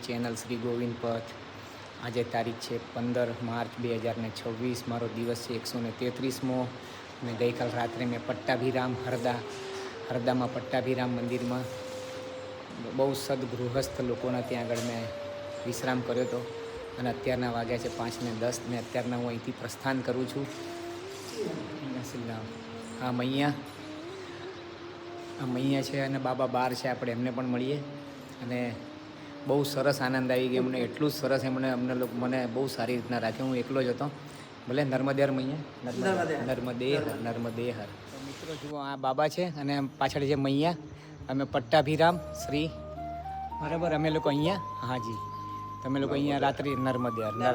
Channel Shri Govind પથ. આજે તારીખ છે 15 માર્ચ 2026. મારો દિવસ છે 133મો. અને ગઈકાલ રાત્રે મેં પટ્ટાભીરામ હરદામાં પટ્ટાભીરામ મંદિરમાં બહુ સદગૃહસ્થ લોકોના ત્યાં આગળ મેં વિશ્રામ કર્યો હતો. અને અત્યારના વાગ્યા છે 5:10 ને અત્યારના હું અહીંથી પ્રસ્થાન કરું છું. આ મૈયા છે અને બાબા બાર છે, આપણે એમને પણ મળીએ. અને બહુ સરસ આનંદ આવી ગયો અમને, એટલું જ સરસ મને બહુ સારી રીતના રાખ્યો. હું એકલો જ હતો. ભલે નર્મદે હર મૈયા, નર્મદે હર. મિત્રો જુઓ, આ બાબા છે અને પાછળ છે મૈયા. અમે પટ્ટાભીરામ શ્રી, બરાબર. અમે લોકો અહીંયા, હાજી, તમે લોકો અહીંયા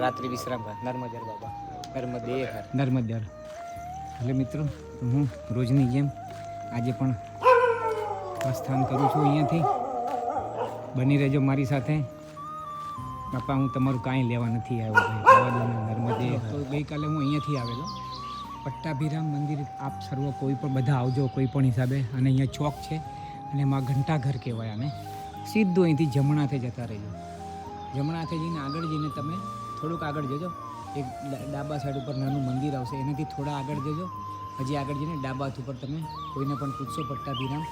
રાત્રિ વિશ્રામ કર. નર્મદે હર બાબા, નર્મદે હર. એટલે મિત્રો, હું રોજની જેમ આજે પણ પ્રસ્થાન કરું છું અહીંયાથી. બની રહેજો મારી સાથે. બાપા, હું તમારું કાંઈ લેવા નથી આવ્યો. નર્મદે. તો ગઈકાલે હું અહીંયાથી આવેલો પટ્ટાભીરામ મંદિર. આપ સર્વ કોઈ પણ બધા આવજો, કોઈ પણ હિસાબે. અને અહીંયા ચોક છે અને એમાં ઘંટાઘર કહેવાય. અને સીધું અહીંથી જમણા હાથે જતા રહેજો. જમણા હાથે જઈને આગળ જઈને તમે થોડુંક આગળ જજો, એક ડાબા સાઈડ ઉપર નાનું મંદિર આવશે. એનાથી થોડા આગળ જજો. હજી આગળ જઈને ડાબા હાથ ઉપર તમે કોઈને પણ પૂછશો પટ્ટાભીરામ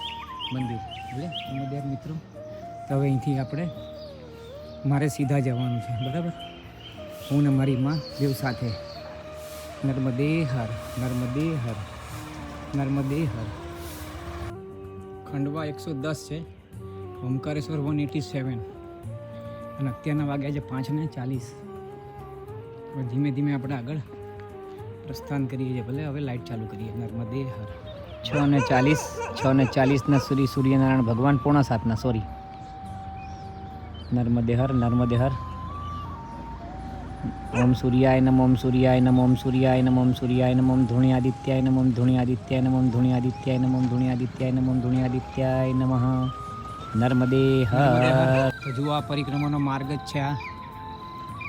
મંદિર. એટલે નર્મદે મિત્રો, તો હવે અહીંથી આપણે મારે સીધા જવાનું છે, બરાબર. હું ને મારી માં દેવ સાથે. નર્મદે હર, નર્મદે હર, નર્મદે હર. ખંડવા 110 છે, ઓમકારેશ્વર 187. અને અત્યારના વાગ્યા છે 5:40. હવે ધીમે ધીમે આપણે આગળ પ્રસ્થાન કરીએ છીએ. ભલે હવે લાઇટ ચાલુ કરીએ. નર્મદે હર. 6:40 શ્રી સૂર્યનારાયણ ભગવાન 6:45 સોરી. નર્મદે હર, નર્મદે હર. ઓમ સૂર્યાય નમ, ઓમ સૂર્યાય નમ, ઓમ સૂર્યાય નમ, ઓમ સૂર્યાય નમ, ઓમ ધૂણ્યાદિત્યાય નમ, ઓમ ધૂણ્યાદિત્યાય નમ, ઓમ ધૂણ્યાદિત્યાય નમ, ઓમ ધૂણ્યાદિત્યાય નમ, ઓમ ધૂણ્યાદિત્યાય નમઃ. નર્મદે હર. તો જુઓ, આ પરિક્રમાનો માર્ગ જ છે. આ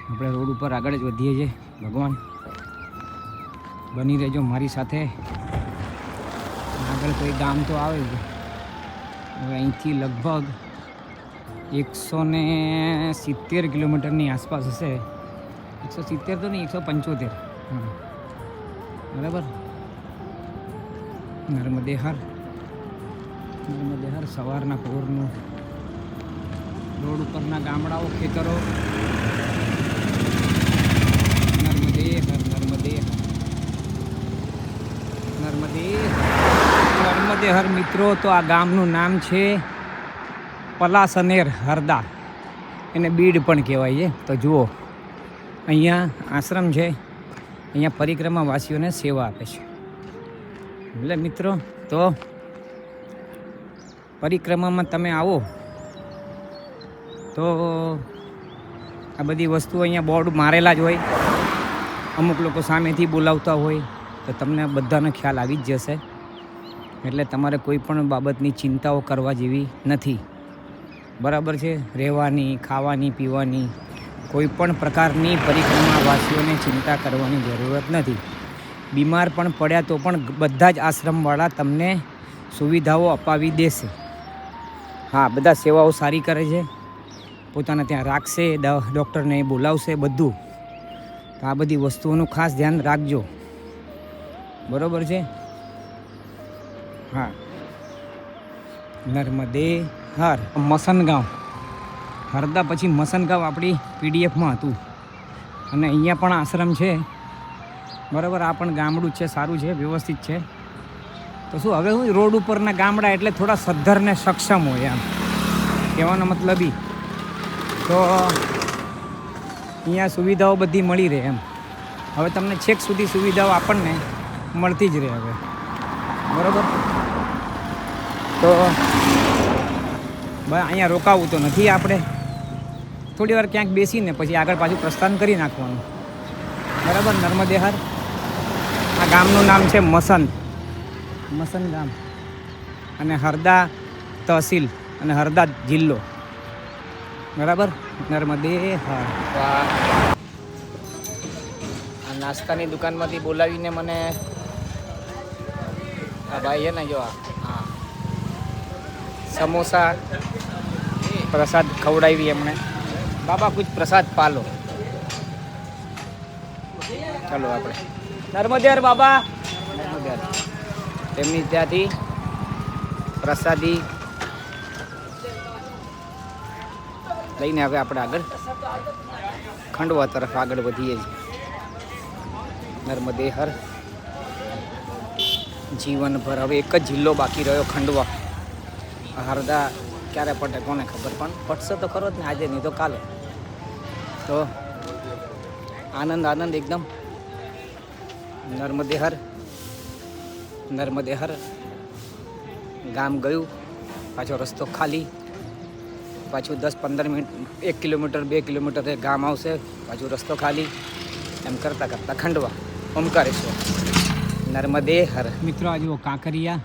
આપણે રોડ ઉપર આગળ જ વધીએ છીએ. ભગવાન બની રહેજો મારી સાથે. આગળ કોઈ ગામ તો આવે છે. હવે અહીંથી લગભગ 170 કિલોમીટરની આસપાસ હશે. 170 તો નહીં, 175. બરાબર. નર્મદે હર, નર્મદે હર. સવારના પહોરનું રોડ ઉપરના ગામડાઓ, ખેતરો. નર્મદે હર, નર્મદે હર, નર્મદે હર, નર્મદે હર. મિત્રો, તો આ ગામનું નામ છે પલાસનેર હરદા. એને બીડ પણ કહેવાય છે. તો જુઓ, અહીંયા આશ્રમ છે. અહીંયા પરિક્રમાવાસીઓને સેવા આપે છે. એટલે મિત્રો, તો પરિક્રમામાં તમે આવો તો આ બધી વસ્તુઓ અહીંયા બોર્ડ મારેલા જ હોય. અમુક લોકો સામેથી બોલાવતા હોય તો તમને બધાનો ખ્યાલ આવી જ જશે. એટલે તમારે કોઈ પણ બાબતની ચિંતાઓ કરવા જેવી નથી, બરાબર છે. રહેવાની, ખાવાની, પીવાની કોઈ પણ પ્રકારની પરિક્રમાવાસીઓને ચિંતા કરવાની જરૂરત નથી. બીમાર પણ પડ્યા તો પણ બધા જ આશ્રમવાળા તમને સુવિધાઓ અપાવી દેશે. હા, બધા સેવાઓ સારી કરે છે. પોતાના ત્યાં રાખશે, ડૉક્ટરને બોલાવશે, બધું. તો આ બધી વસ્તુઓનું ખાસ ધ્યાન રાખજો, બરાબર છે. હા, નર્મદે હર. મસનગાંવ, હરદા પછી મસનગાંવ આપણી પીડીએફમાં હતું. અને અહીંયા પણ આશ્રમ છે, બરાબર. આ પણ ગામડું છે, સારું છે, વ્યવસ્થિત છે. તો શું, હવે હું રોડ ઉપરના ગામડા એટલે થોડા સદ્ધર ને સક્ષમ હોય, એમ કહેવાનો મતલબ. તો અહીંયા સુવિધાઓ બધી મળી રહે એમ. હવે તમને છેક સુધી સુવિધાઓ આપણને મળતી જ રહે હવે, બરાબર. તો ભાઈ, અહીંયા રોકાવું તો નથી આપણે. થોડી વાર ક્યાંક બેસીને પછી આગળ પાછું પ્રસ્થાન કરી નાખવાનું, બરાબર. નર્મદે હર. આ ગામનું નામ છે મસન ગામ. અને હરદા તહસીલ અને હરદા જિલ્લો, બરાબર. નર્મદે હર. આ નાસ્તાની દુકાનમાંથી બોલાવીને મને આ ભાઈ છે ને, જો હા, સમોસા પ્રસાદ ખવડાવી એમણે. બાબા કુછ પ્રસાદ પાલો. ચાલો આપણે નર્મદેર બાબા નર્મદેર તેમની ત્યાંથી પ્રસાદી લઈને હવે આપણે આગળ ખંડવા તરફ આગળ વધીએ છીએ. નર્મદે હર જીવનભર હવે એક જ જિલ્લો બાકી રહ્યો ખંડવા. હરદા ક્યારે પટે કોને ખબર, પણ પટશે તો ખરો જ ને, આજે નહીં તો કાલે. તો આનંદ એકદમ. નર્મદે હર ગામ ગયું, પાછો રસ્તો ખાલી, પાછું 10-15 મિનિટ 1 કિલોમીટર 2 કિલોમીટર ગામ આવશે, પાછું રસ્તો ખાલી, એમ કરતાં કરતાં ખંડવા ઓમકારેશ્વર નર્મદે હર. મિત્રો આ જુઓ કાંકરિયા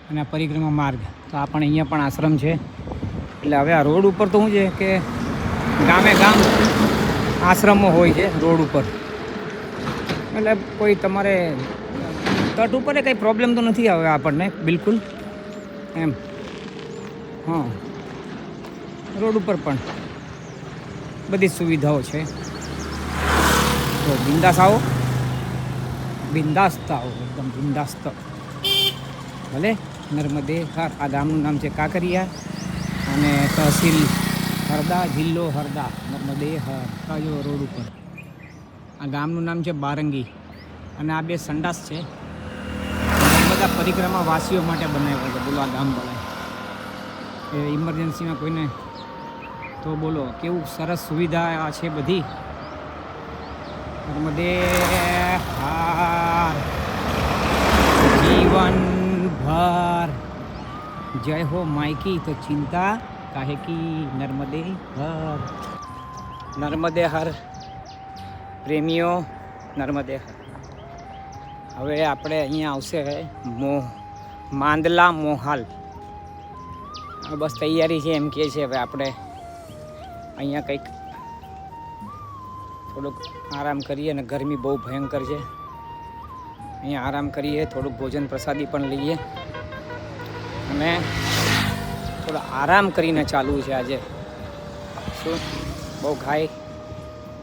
અને આ પરિક્રમા માર્ગ. તો આ પણ અહીંયા પણ આશ્રમ છે. એટલે હવે આ રોડ ઉપર તો શું છે કે ગામે ગામ આશ્રમો હોય છે રોડ ઉપર. એટલે કોઈ તમારે તટ ઉપર કંઈ પ્રોબ્લેમ તો નથી આવે આપણને બિલકુલ એમ. હા, રોડ ઉપર પણ બધી સુવિધાઓ છે. તો બિંદાસ આવો, બિંદાસ્ત આવો, એકદમ બિંદાસ્ત. ભલે નર્મદે હર. આ ગામનું નામ છે કાંકરિયા અને તહસીલ હરદા, જિલ્લો હરદા, નર્મદે હર. કાજો રોડ ઉપર આ ગામનું નામ છે બારંગી. અને આ 2 સંડાસ છે, બધા પરિક્રમા વાસીઓ માટે બનાવ્યા છે. બોલો આ ગામ બનાવે એ ઇમરજન્સીમાં કોઈને તો બોલો કેવું સરસ સુવિધા આ છે બધી. નર્મદે હાર જીવનભર. જય હો માયકી તો ચિંતા કાહે કી. નર્મદે હર. નર્મદે હર પ્રેમીઓ, નર્મદે હર. હવે આપણે અહીંયા આવશે માંદલા મોહાલ. બસ તૈયારી છે એમ કહે છે. હવે આપણે અહીંયા કંઈક થોડુંક આરામ કરીએ. અને ગરમી બહુ ભયંકર છે. અહીંયા આરામ કરીએ, થોડુંક ભોજન પ્રસાદી પણ લઈએ અને થોડો આરામ કરીને ચાલવું છે આજે. શું બહુ ઘાય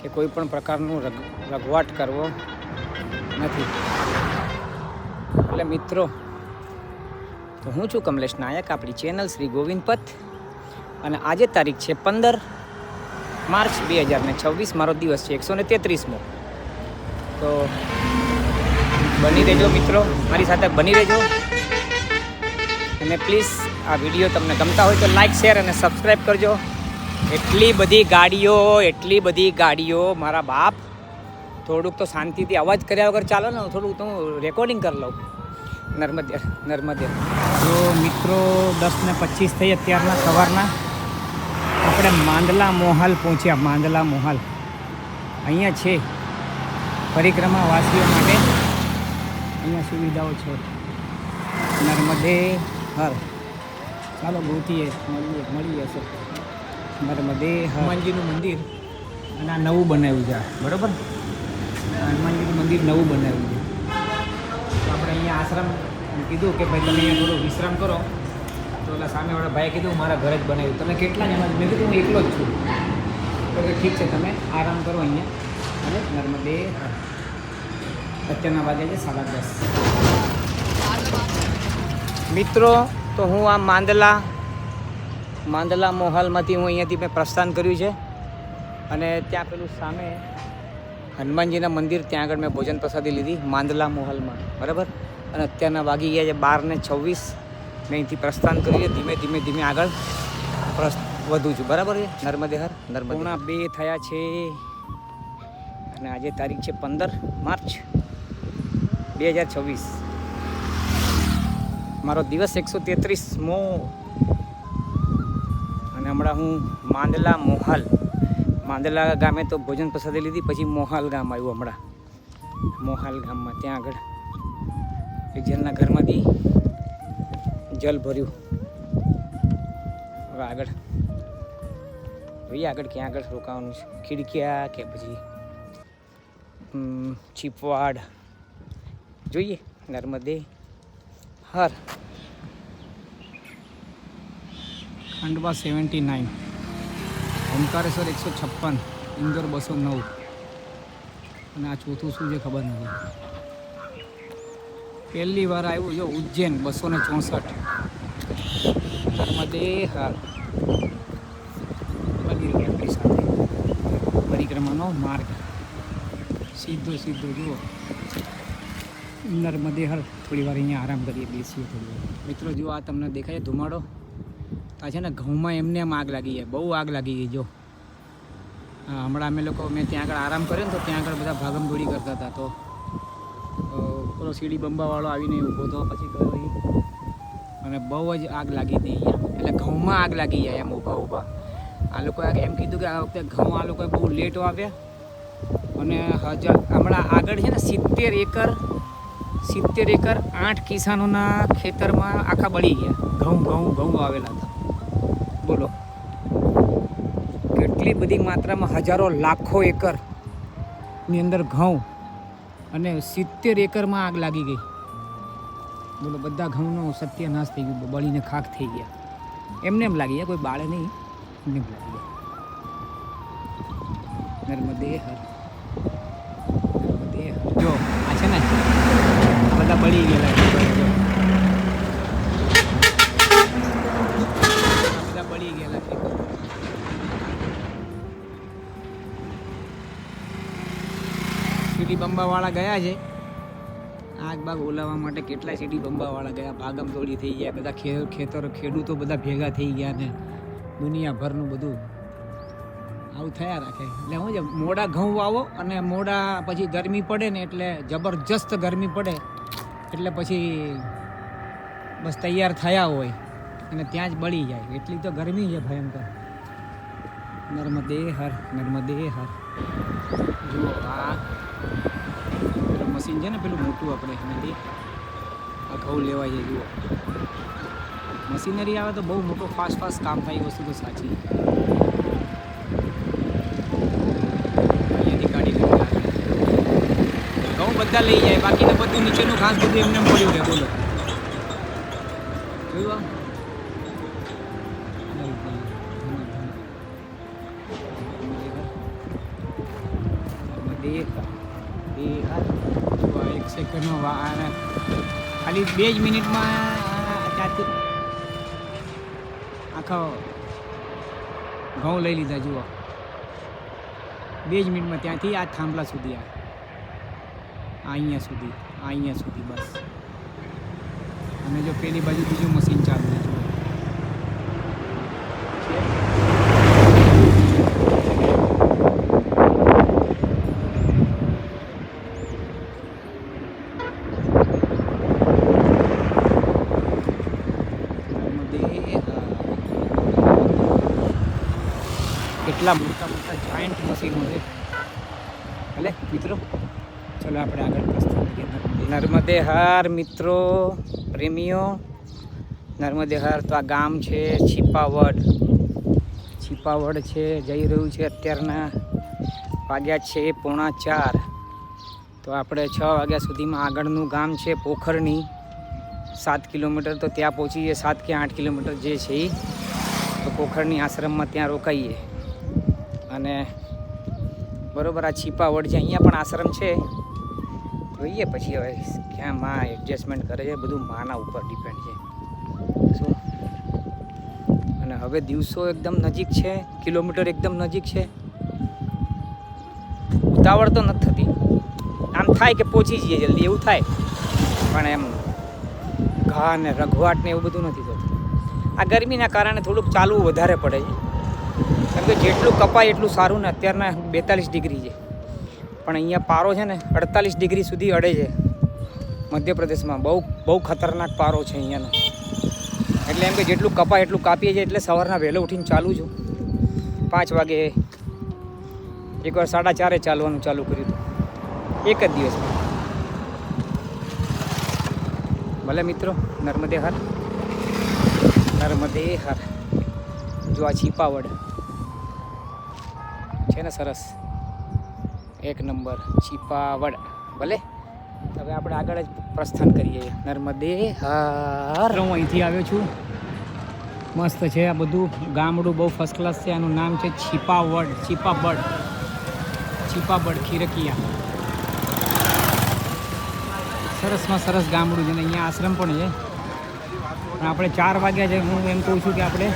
કે કોઈ પણ પ્રકારનું રઘવાટ કરવો નથી. એટલે મિત્રો, તો હું છું કમલેશ નાયક, આપણી ચેનલ શ્રી ગોવિંદ પથ. અને આજે તારીખ છે 15 માર્ચ 2026. મારો દિવસ છે 133મો. તો બની રહેજો મિત્રો, મારી સાથે બની રહેજો. અને પ્લીઝ આ વિડીયો તમને ગમતા હોય તો લાઈક, શેર અને સબસ્ક્રાઈબ કરજો. એટલી બધી ગાડીઓ મારા બાપ. થોડુંક તો શાંતિથી અવાજ કર્યા વગર ચાલો ને. થોડુંક તો હું રેકોર્ડિંગ કરી લઉં. નર્મદે તો મિત્રો 10:25 થઈ અત્યારના સવારના. આપણે માંદલા મોહાલ પહોંચ્યા. માંદલા મોહાલ અહીંયા છે પરિક્રમા વાસીઓ માટે. અહીંયા સુવિધાઓ છે. નર્મદે હર. ચાલો ગોતીએ, મળી જશે. નર્મદે હનુમાનજીનું મંદિર. અને આ નવું બનાવ્યું છે, બરાબર. હનુમાનજીનું મંદિર નવું બનાવ્યું છે. તો આપણે અહીંયા આશ્રમ કીધું કે ભાઈ તમે અહીંયા થોડો વિશ્રામ કરો. તો ઓલા સામેવાળા ભાઈએ કીધું મારા ઘરે જ બનાવ્યું. તમે કેટલા જણા? મેં કીધું હું એકલો જ છું. તો ઠીક છે, તમે આરામ કરો અહીંયા. અને નર્મદે અત્યારના વાગ્યા છે 10:30. મિત્રો, તો હું આ માંદલા મોહાલમાંથી અહીંયાથી મેં પ્રસ્થાન કર્યું છે. અને ત્યાં પેલું સામે હનુમાનજીના મંદિર, ત્યાં આગળ મેં ભોજન પ્રસાદી લીધી માંદલા મોહાલમાં, બરાબર. અને અત્યારના વાગી ગયા છે 12:26. મેં અહીંથી પ્રસ્થાન કર્યું છે. ધીમે આગળ વધું છું, બરાબર છે. નર્મદે હર. નર્મદે 2 થયા છે. અને આજે તારીખ છે 15 માર્ચ 2026. મારો દિવસ 133મો. અને હમણાં હું માંદલા ગામે તો ભોજન પ્રસાદી લીધી. પછી મોહાલ ગામ આવ્યું. હમણાં મોહાલ ગામમાં ત્યાં આગળ એક જણના ઘરમાંથી જલ ભર્યું. હવે આગળ ક્યાં આગળ રોકાવાનું છે? ખીડકિયા કે પછી ચીપવાડ જોઈએ. નર્મદે હર. ખંડવા 79. ઓમકારેશ્વર 156, ઇન્દોર 209 અને આ ચોથું શું છે ખબર નથી. પહેલી વાર આવ્યું જો ઉજ્જૈન 264. નર્મદે હાર બની ગઈ આપણી સાથે પરિક્રમાનો માર્ગ સીધો જુઓ નર્મદે હર. થોડી વાર અહીંયા આરામ કરીએ, બેસીએ થોડી વાર. મિત્રો જો આ તમને દેખાય ધુમાડો, આ છે ને ઘઉંમાં એમને આમ આગ લાગી જાય, બહુ આગ લાગી ગઈ. જો હા, હમણાં અમે લોકો મેં ત્યાં આગળ આરામ કર્યો ને તો ત્યાં આગળ બધા ભાગમદોડી કરતા હતા. તો પેલો સીડી બંબાવાળો આવીને ઊભો તો પછી ગયો અને બહુ જ આગ લાગી હતી અહીંયા. એટલે ઘઉંમાં આગ લાગી જાય એમ ઊભા. આ લોકોએ એમ કીધું કે આ વખતે ઘઉં આ લોકોએ બહુ લેટ વાવ્યા અને હમણાં આગળ છે ને 70 એકર 8 કિસાનોના ખેતરમાં આખા બળી ગયા. ઘઉં વાવેલા હતા. બોલો કેટલી બધી માત્રામાં, હજારો લાખો એકરની અંદર ઘઉં અને 70 એકરમાં આગ લાગી ગઈ. બોલો બધા ઘઉંનો સત્યનાશ થઈ ગયો, બળીને ખાખ થઈ ગયા. એમને એમ લાગી ગયા, કોઈ બાળે નહીં, એમને એમ લાગી ગયા. નર્મદે હર. જો આ છે ને આ બધા બળી ગયેલા છે. બધા બળી ગયેલા છે. સીડી બંબાવાળા ગયા છે આગ બાગ ઓલાવવા માટે. કેટલાય સીડી બંબાવાળા ગયા, ભાગમદોડી થઈ ગયા. બધા ખેડૂતો બધા ભેગા થઈ ગયા ને દુનિયાભરનું બધું આવું થયા રાખે. એટલે શું છે, મોડા ઘઉં વાવો અને મોડા પછી ગરમી પડે ને એટલે જબરજસ્ત ગરમી પડે એટલે પછી બસ તૈયાર થયા હોય અને ત્યાં જ બળી જાય. એટલી તો ગરમી છે ભયંકર. નર્મદે હર. જુઓ આ મશીન છે ને પેલું મોટું, આપણે એનાથી આ ઘઉં લેવાય છે. જુઓ મશીનરી આવે તો બહુ મોટો ફાસ્ટ કામ થાય. એ વસ્તુ તો સાચી. અહીંયાથી કાઢી લેવા ઘઉં બધા લઈ જાય, બાકીને બધું નીચેનું ઘાસ બધું એમને પડ્યું રહે. બોલો જોયું એક સેકન્ડમાં ખાલી 2 જ મિનિટમાં ત્યાંથી આખા ઘઉં લઈ લીધા. જુઓ 2 જ મિનિટમાં ત્યાંથી આ થાંભલા સુધી અહીંયા સુધી બસ. અને જો પેલી બાજુ બીજું મશીન ચાલુ છે. કેટલા મોટા જાયન્ટ મશીનો છે. ભલે મિત્રો ચલો આપણે આગળ પ્રસ્થાન કરીએ. નર્મદે હાર મિત્રો, પ્રેમીઓ. નર્મદે હાર તો આ ગામ છે છીપાવડ છે. જઈ રહ્યું છે અત્યારના વાગ્યા છે 3:45. તો આપણે 6 વાગ્યા સુધીમાં આગળનું ગામ છે પોખરણી, 7 કિલોમીટર. તો ત્યાં પહોંચીએ 7 કે 8 કિલોમીટર જે છે એ. તો પોખરણી આશ્રમમાં ત્યાં રોકાઈએ અને બરાબર આ છીપાવડ છે, અહીંયા પણ આશ્રમ છે. જોઈએ પછી હવે ક્યાં માં એડજસ્ટમેન્ટ કરે છે, બધું માના ઉપર ડિપેન્ડ છે. શું અને હવે દિવસો એકદમ નજીક છે, કિલોમીટર એકદમ નજીક છે. ઉતાવળ તો નથી થતી, આમ થાય કે પહોંચી જઈએ જલ્દી એવું થાય, પણ એમ ઘા ને રઘવાટ ને એવું બધું નથી થતું. આ ગરમીના કારણે થોડુંક ચાલવું વધારે પડે છે, કેમ કે જેટલું કપાય એટલું સારું. ને અત્યારના 42 ડિગ્રી છે, પણ અહીંયા પારો છે ને 48 ડિગ્રી સુધી અડે છે મધ્યપ્રદેશમાં. બહુ ખતરનાક પારો છે અહીંયાનો. એટલે એમ કે જેટલું કપાય એટલું કાપીએ છીએ. એટલે સવારના વહેલો ઉઠીને ચાલું છું. 5 વાગે એકવાર 4:30 ચાલવાનું ચાલુ કર્યું હતું એક જ દિવસમાં. ભલે મિત્રો, નર્મદે હર. જો આ છીપાવડ છે ને, સરસ એક નંબર છીપાવડ. ભલે હવે આપણે આગળ જ પ્રસ્થાન કરીએ. નર્મદે હર. હું અહીંથી આવ્યો છું મસ્ત છે આ બધું ગામડું, બહુ ફર્સ્ટ ક્લાસ છે. આનું નામ છે છીપાબડ ખીરકિયા. સરસમાં સરસ ગામડું છે ને અહીંયા આશ્રમ પણ છે. પણ આપણે 4 વાગ્યા છે. હું એમ કહું છું કે આપણે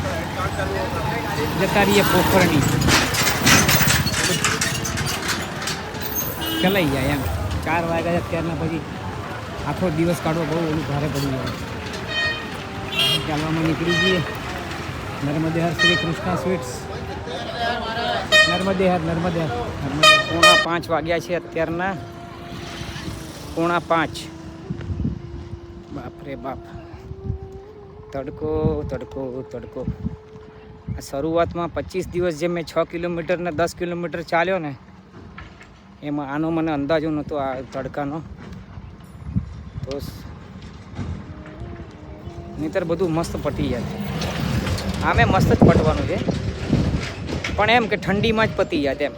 જતા રહીએ પોખરણી, ચલાઈ જાય એમ. 4 વાગ્યા છે અત્યારના, પછી આખો દિવસ કાઢવો બહુ ઓલું ભારે પડી જાય. ચાલવામાં નીકળી જઈએ. નર્મદે હર શ્રી કૃષ્ણ સ્વીટ્સ. નર્મદે હર. 4:45 વાગ્યા છે અત્યારના. 4:45. બાપ રે બાપ, તડકો. આ શરૂઆતમાં 25 દિવસ જે મેં 6 કિલોમીટર ને 10 કિલોમીટર ચાલ્યો ને, એમાં આનો મને અંદાજો નહોતો આ તડકાનો. તો નહીંતર બધું મસ્ત પતી જાય. આમે મસ્ત જ પટવાનું છે, પણ એમ કે ઠંડીમાં જ પતી જાય એમ.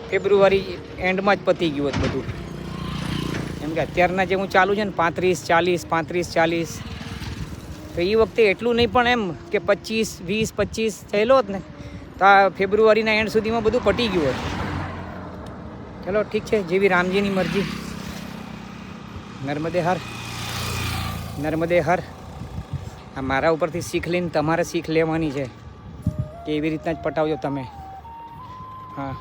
ફેબ્રુઆરી એન્ડમાં જ પતી ગયું હતું બધું. એમ કે અત્યારના જે હું ચાલુ છે ને 35-40, તો એ વખતે એટલું નહીં, પણ એમ કે 25 થયેલો હોત ને તો આ ફેબ્રુઆરીના એન્ડ સુધીમાં બધું પટી ગયું હોત. ચલો ઠીક છે, જેવી રામજીની મરજી. નર્મદે હર. આ મારા ઉપરથી શીખ લઈને તમારે શીખ લેવાની છે કે એવી રીતના જ પટાવજો તમે. હા,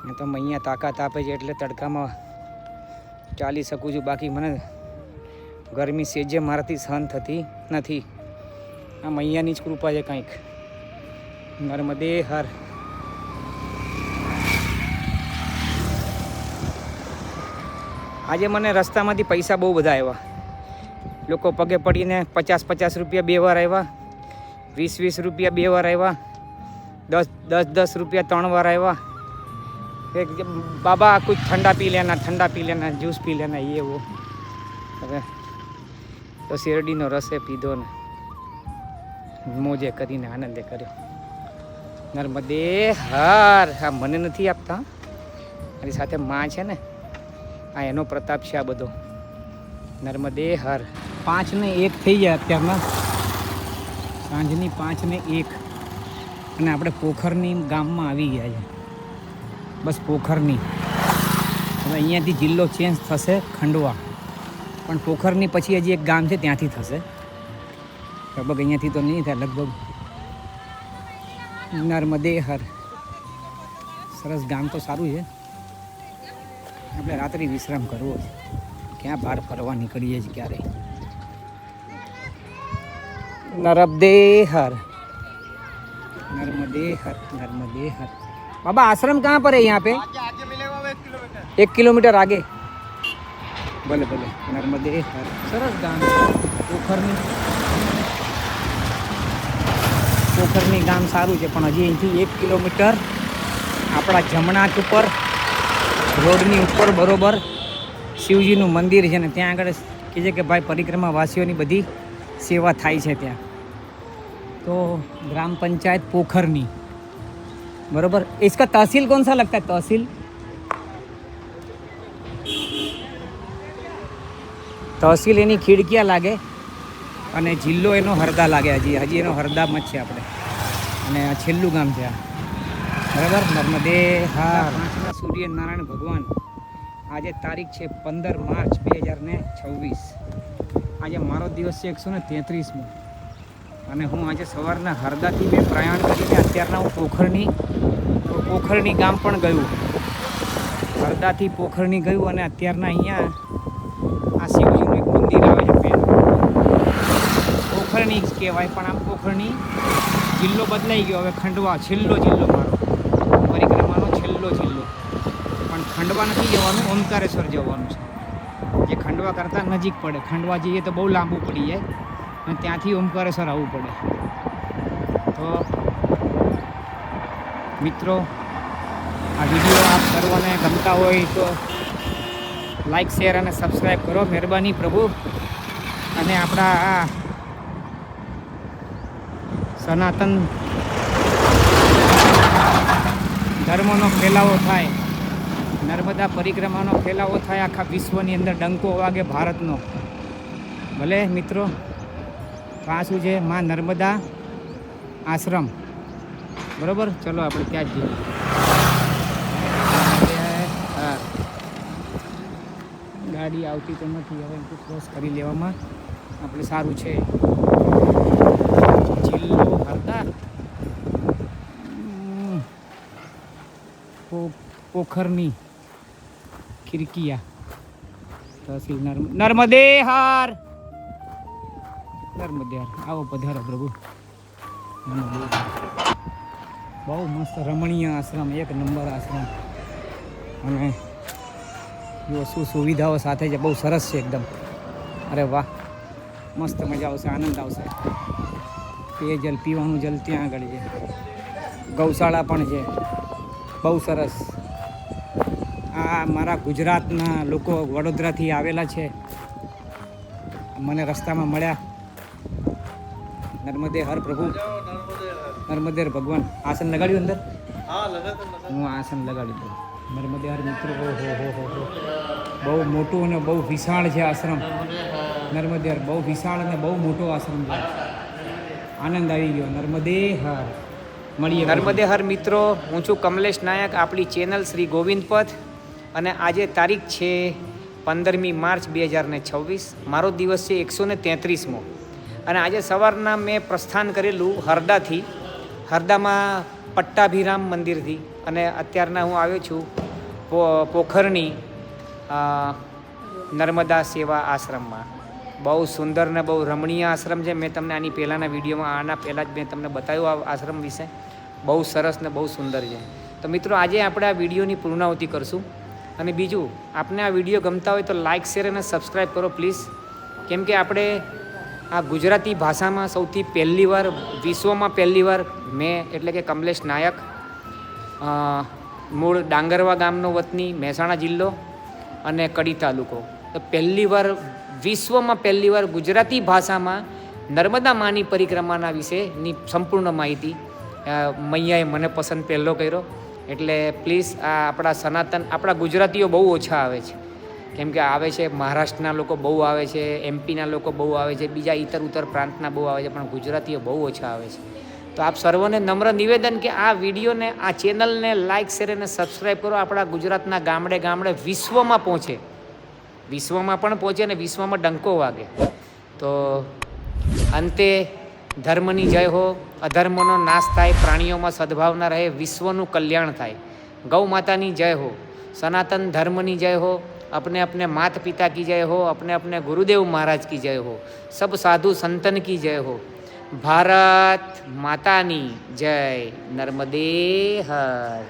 મેં તો અહીંયા તાકાત આપે છે એટલે તડકામાં ચાલી શકું છું. બાકી મને ગરમી સેજે મારાથી સહન થતી નથી. આ મૈયાની જ કૃપા છે કંઈક. નર્મદે હર. આજે મને રસ્તામાંથી પૈસા બહુ બધા આવ્યા. લોકો પગે પડીને 50 રૂપિયા 2 વાર આવ્યા, 20 રૂપિયા 2 વાર આવ્યા, 10 રૂપિયા 3 વાર આવ્યા. बाबा कुछ ठंडा पी लेना, जूस पी लेना, ये वो. હવે તો શેરડીનો રસે પીધો ને મોજે કરીને આનંદે કર્યો. નર્મદે હર. આ મને નથી આપતા, મારી સાથે માં છે ને, આ એનો પ્રતાપ છે આ બધો. નર્મદે હર. 5:01 થઈ જાય અત્યારમાં, સાંજની 5:01, અને આપણે પોખરની ગામમાં આવી ગયા છે. બસ પોખરની. હવે અહીંયાથી જિલ્લો ચેન્જ થશે ખંડવા, પણ પોખરની પછી હજી એક ગામ છે ત્યાંથી થશે લગભગ. અહીંયાથી તો નહીં થાય લગભગ. નર્મદે હર. સરસ ગામ તો સારું છે. આપણે રાત્રિ વિશ્રામ કરવો છે. ક્યાં બહાર ફરવા નીકળીએ છીએ ક્યારે. નર્મદે હર. बाबा आश्रम कहाँ पर है? यहाँ पे आगे मिलेगा 1 किलोमीटर आगे. भले नर्मदे हर. सरस गाम પોખરની ગામ સારું છે, પણ હજી અહીંથી 1 કિલોમીટર આપણા જમણા ઉપર રોડની ઉપર બરોબર શિવજીનું મંદિર છે ને, ત્યાં આગળ કહે છે કે ભાઈ પરિક્રમાવાસીઓની બધી સેવા થાય છે ત્યાં. तो ग्राम पंचायत पोखरनी बरोबर. इसका तहसील कौन सा लगता है? तहसील એની ખીડકિયા લાગે અને જિલ્લો એનો હરદા લાગે. હજી એનો હરદામાં જ છે આપણે. અને આ છેલ્લું ગામ છે આ, બરાબર. નર્મદે હા. સૂર્યનારાયણ ભગવાન. આજે તારીખ છે 15 માર્ચ 2026. આજે મારો દિવસ છે 133મો. અને હું આજે સવારના હરદાથી મેં પ્રયાણ કરીને અત્યારના હું પોખરની ગામ પણ ગયું. હરદાથી પોખરની ગયું અને અત્યારના અહીંયા આ શિવજીનું એક મંદિર આવે છે મેન. પોખરની જ કહેવાય, પણ આમ પોખરની જિલ્લો બદલાઈ ગયો. હવે ખંડવા છેલ્લો જિલ્લો મારો, પરિક્રમાનો છેલ્લો જિલ્લો. પણ ખંડવા નથી જવાનું, ઓમકારેશ્વર જવાનું છે, જે ખંડવા કરતાં નજીક પડે. ખંડવા જઈએ તો બહુ લાંબુ પડી જાય અને ત્યાંથી ઓમકારેશ્વર આવવું પડે. તો મિત્રો, આ વિડીયો આપ સર્વને ગમતા હોય તો લાઈક, શેર અને સબસ્ક્રાઈબ કરો, મહેરબાની પ્રભુ. અને આપણા આ સનાતન ધર્મનો ફેલાવો થાય, નર્મદા પરિક્રમાનો ફેલાવો થાય આખા વિશ્વની અંદર, ડંકો વાગે ભારતનો. ભલે મિત્રો, તો આ શું છે? માં નર્મદા આશ્રમ. બરાબર, ચલો આપણે ત્યાં જ જઈએ. હા, ગાડી આવતી તો નથી, હવે એમ ક્રોસ કરી લેવામાં આપણે સારું છે. જિલ્લો હરદા, પોખરની ખીરકીયા, તહસીલ નર્મદે હાર. નર્મદે હાર, આવો પધારો પ્રભુ. બહુ મસ્ત રમણીય આશ્રમ, એક નંબર આશ્રમ. અને જો શું સુવિધાઓ સાથે છે, બહુ સરસ છે એકદમ. અરે વાહ, મસ્ત મજા આવશે, આનંદ આવશે. પેયજલ, પીવાનું જલ ત્યાં આગળ છે. ગૌશાળા પણ છે, બહુ સરસ. આ મારા ગુજરાતના લોકો વડોદરાથી આવેલા છે, મને રસ્તામાં મળ્યા. નર્મદે હર પ્રભુ, નર્મદે હર ભગવાન. આસન લગાડ્યું અંદર? હું આસન લગાડી દઉં. નર્મદે હર મિત્રો, હો બહુ મોટું અને બહુ વિશાળ છે આશ્રમ. નર્મદે હર બહુ વિશાળ અને બહુ મોટો આશ્રમ છે. આનંદ આવી ગયો. નર્મદે હર. મળીએ. નર્મદે હર મિત્રો, હું છું કમલેશ નાયક, આપણી ચેનલ શ્રી ગોવિંદ પથ. અને આજે તારીખ છે 15મી માર્ચ 2026. મારો દિવસ છે 133મો. અને આજે સવારના મેં પ્રસ્થાન કરેલું હરદાથી. હરદામાં પટ્ટાભિરામ મંદિરથી. અને અત્યારના હું આવ્યો છું પોખરની નર્મદા સેવા આશ્રમમાં. બહુ સુંદર ને બહુ રમણીય આશ્રમ છે. મેં તમને આની પહેલાંના વિડીયોમાં, આના પહેલાં જ મેં તમને બતાવ્યું આ આશ્રમ વિશે. બહુ સરસ ને બહુ સુંદર છે. તો મિત્રો, આજે આપણે આ વિડીયોની પૂર્ણાહુતિ કરશું. અને બીજું, આપને આ વિડીયો ગમતા હોય તો લાઇક, શેર અને સબસ્ક્રાઈબ કરો પ્લીઝ. કેમ કે આપણે આ ગુજરાતી ભાષામાં સૌથી પહેલી વાર, વિશ્વમાં પહેલી વાર મેં, એટલે કે કમલેશ નાયક, મૂળ ડાંગરવા ગામનો વતની, મહેસાણા જિલ્લો અને કડી તાલુકો, તો પહેલી વાર, વિશ્વમાં પહેલી વાર ગુજરાતી ભાષામાં નર્મદા માની પરિક્રમાના વિશેની સંપૂર્ણ માહિતી મૈયાએ મને પસંદ પહેલો કર્યો. એટલે પ્લીઝ આ આપણા સનાતન, આપણા ગુજરાતીઓ બહુ ઓછા આવે છે. કેમ કે આવે છે મહારાષ્ટ્રના લોકો બહુ આવે છે, એમપીના લોકો બહુ આવે છે, બીજા ઉત્તર પ્રાંતના બહુ આવે છે, પણ ગુજરાતીઓ બહુ ઓછા આવે છે. તો આપ સર્વોને નમ્ર નિવેદન કે આ વિડીયોને, આ ચેનલને લાઇક, શેર અને સબસ્ક્રાઈબ કરો. આપણા ગુજરાતના ગામડે ગામડે વિશ્વમાં પહોંચે, વિશ્વમાં પણ પહોંચે અને વિશ્વમાં ડંકો વાગે. તો અંતે ધર્મની જય હો, અધર્મનો નાશ થાય, પ્રાણીઓમાં સદભાવના રહે, વિશ્વનું કલ્યાણ થાય. ગૌ માતાની જય હો, સનાતન ધર્મની જય હો, अपने अपने माता पिता की जय हो, अपने अपने गुरुदेव महाराज की जय हो, सब साधु संतन की जय हो. भारत मातानी जय. नर्मदे हर.